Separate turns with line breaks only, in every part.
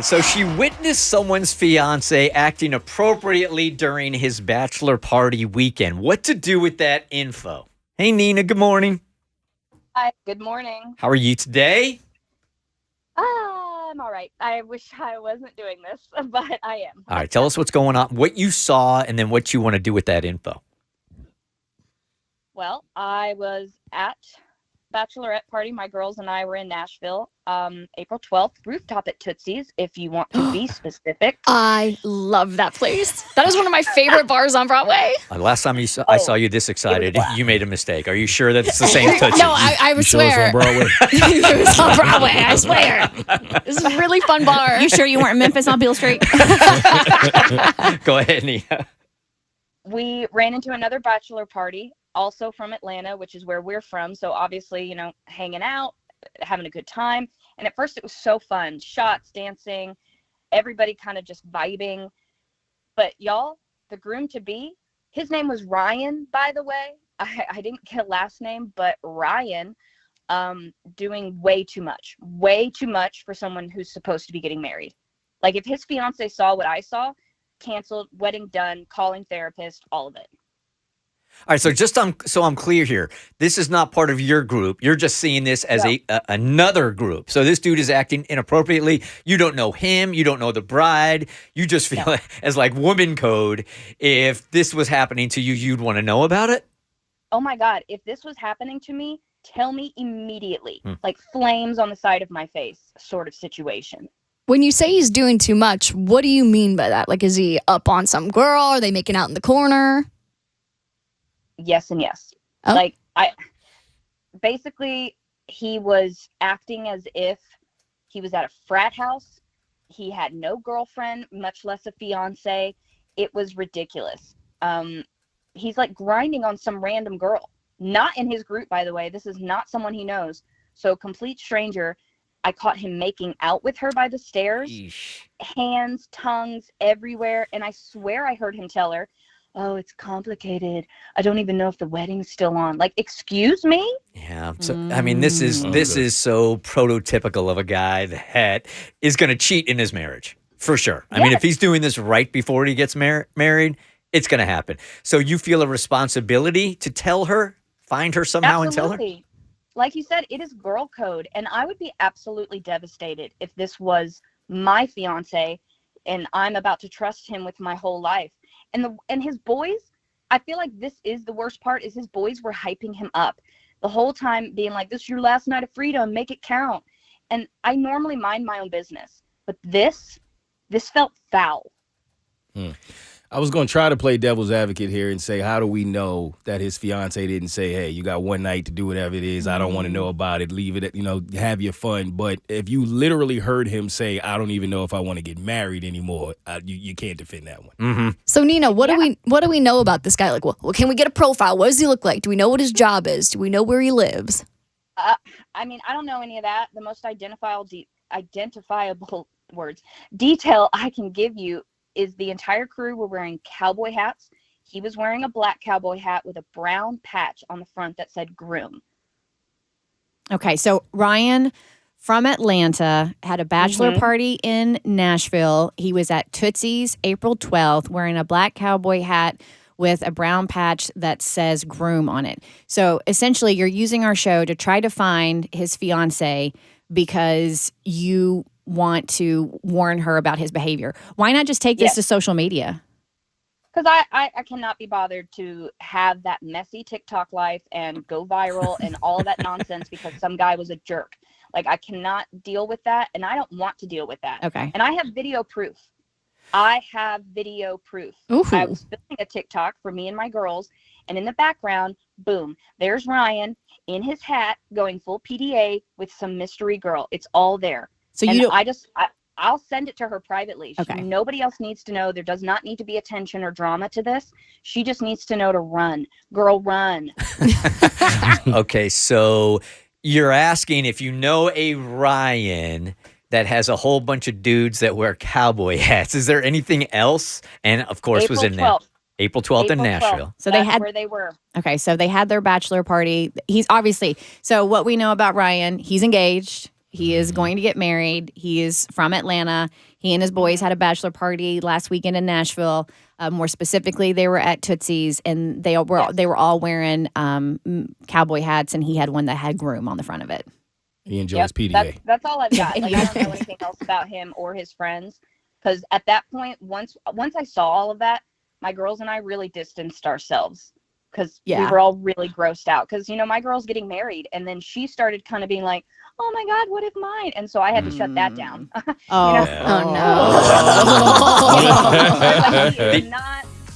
So she witnessed someone's fiance acting appropriately during his bachelor party weekend. What to do with that info? Hey, Nina, good morning.
Hi, good morning.
How are you today?
I'm all right. I wish I wasn't doing this, but I am.
All right, tell us what's going on, what you saw, and then what you want to do with that info.
Well, I was at bachelorette party. My girls and I were in Nashville, April 12th, rooftop at Tootsie's, if you want to be specific.
I love that place. That is one of my favorite bars on Broadway.
Last time I saw you this excited, you made a mistake. Are you sure that it's the same Tootsie?
No, I would swear.
On Broadway?
It was on Broadway, I swear. This is a really fun bar.
You sure you weren't in Memphis on Beale Street?
Go ahead, Nina.
We ran into another bachelor party, also from Atlanta, which is where we're from. So obviously, hanging out, having a good time. And at first it was so fun. Shots, dancing, everybody kind of just vibing. But y'all, the groom-to-be, his name was Ryan, by the way. I didn't get a last name, but Ryan, doing way too much for someone who's supposed to be getting married. Like, if his fiance saw what I saw, canceled, wedding done, calling therapist, all of it.
All right, so I'm clear here. This is not part of your group. You're just seeing this as another group. So this dude is acting inappropriately. You don't know him. You don't know the bride. You just feel as like woman code. If this was happening to you, you'd want to know about it?
Oh my God. If this was happening to me, tell me immediately. Like flames on the side of my face sort of situation.
When you say he's doing too much, what do you mean by that? Like, is he up on some girl? Are they making out in the corner?
Yes and yes.
Oh.
Like, basically, he was acting as if he was at a frat house. He had no girlfriend, much less a fiance. It was ridiculous. He's like grinding on some random girl. Not in his group, by the way. This is not someone he knows. So, complete stranger. I caught him making out with her by the stairs.
Eesh.
Hands, tongues everywhere. And I swear I heard him tell her, "Oh, it's complicated. I don't even know if the wedding's still on." Like, excuse me?
Yeah. So, I mean, this is so prototypical of a guy that is going to cheat in his marriage, for sure. I mean, if he's doing this right before he gets married, it's going to happen. So you feel a responsibility to tell her, find her somehow and tell her?
Like you said, it is girl code. And I would be absolutely devastated if this was my fiance and I'm about to trust him with my whole life. And his boys, I feel like this is the worst part, is his boys were hyping him up the whole time, being like, "This is your last night of freedom, make it count." And I normally mind my own business, but this felt foul.
I was going to try to play devil's advocate here and say, how do we know that his fiance didn't say, "Hey, you got one night to do whatever it is. I don't want to know about it. Leave it at, have your fun." But if you literally heard him say, "I don't even know if I want to get married anymore," you can't defend that one.
Mm-hmm.
So Nina, what do we know about this guy? Like, well, can we get a profile? What does he look like? Do we know what his job is? Do we know where he lives?
I mean, I don't know any of that. The most identifiable detail I can give you is the entire crew were wearing cowboy hats. He was wearing a black cowboy hat with a brown patch on the front that said groom.
Okay, so Ryan from Atlanta had a bachelor party in Nashville. He was at Tootsie's April 12th wearing a black cowboy hat with a brown patch that says groom on it. So essentially, you're using our show to try to find his fiance because you want to warn her about his behavior. Why not just take this to social media?
Because I cannot be bothered to have that messy TikTok life and go viral and all that nonsense because some guy was a jerk. Like, I cannot deal with that, and I don't want to deal with that.
Okay.
And I have video proof. I
Ooh.
was filming a TikTok for me and my girls, and in the background, boom, there's Ryan in his hat going full PDA with some mystery girl. It's all there.
So
and
you don't...
I'll send it to her privately.
Okay.
Nobody else needs to know. There does not need to be attention or drama to this. She just needs to know to run. Girl, run.
Okay, so you're asking if you know a Ryan that has a whole bunch of dudes that wear cowboy hats. Is there anything else? And of course,
April
was in
12th.
April 12th in
April 12th.
Nashville.
So
That's where they were.
Okay, so they had their bachelor party. He's obviously, so what we know about Ryan, he's engaged. He is going to get married. He is from Atlanta. He and his boys had a bachelor party last weekend in Nashville. More specifically, they were at Tootsie's, and they were all wearing cowboy hats, and he had one that had groom on the front of it.
He enjoys PDA.
That's all I've got. Like, I don't know anything else about him or his friends, because at that point, once I saw all of that, my girls and I really distanced ourselves, because we were all really grossed out. Because, you know, my girl's getting married, and then she started kind of being like, oh my God, what if mine? And so I had to shut that down.
Oh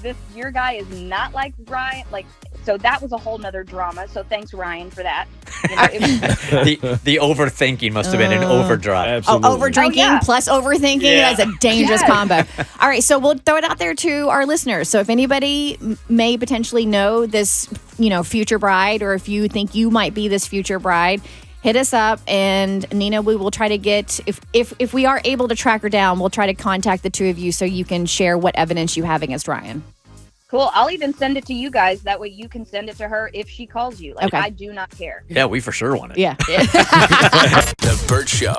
no. Your guy is not like Ryan. Like, so that was a whole nother drama. So thanks, Ryan, for that. You know,
the overthinking must have been an overdrive.
Absolutely.
Over drinking plus overthinking. That's a dangerous combo. All right, so we'll throw it out there to our listeners. So if anybody may potentially know this, you know, future bride, or if you think you might be this future bride, hit us up, and Nina, we will try to get, if we are able to track her down, we'll try to contact the two of you so you can share what evidence you have against Ryan.
Cool. I'll even send it to you guys. That way you can send it to her if she calls you. Like, I do not care.
Yeah, we for sure want it.
Yeah.
The Bert Show.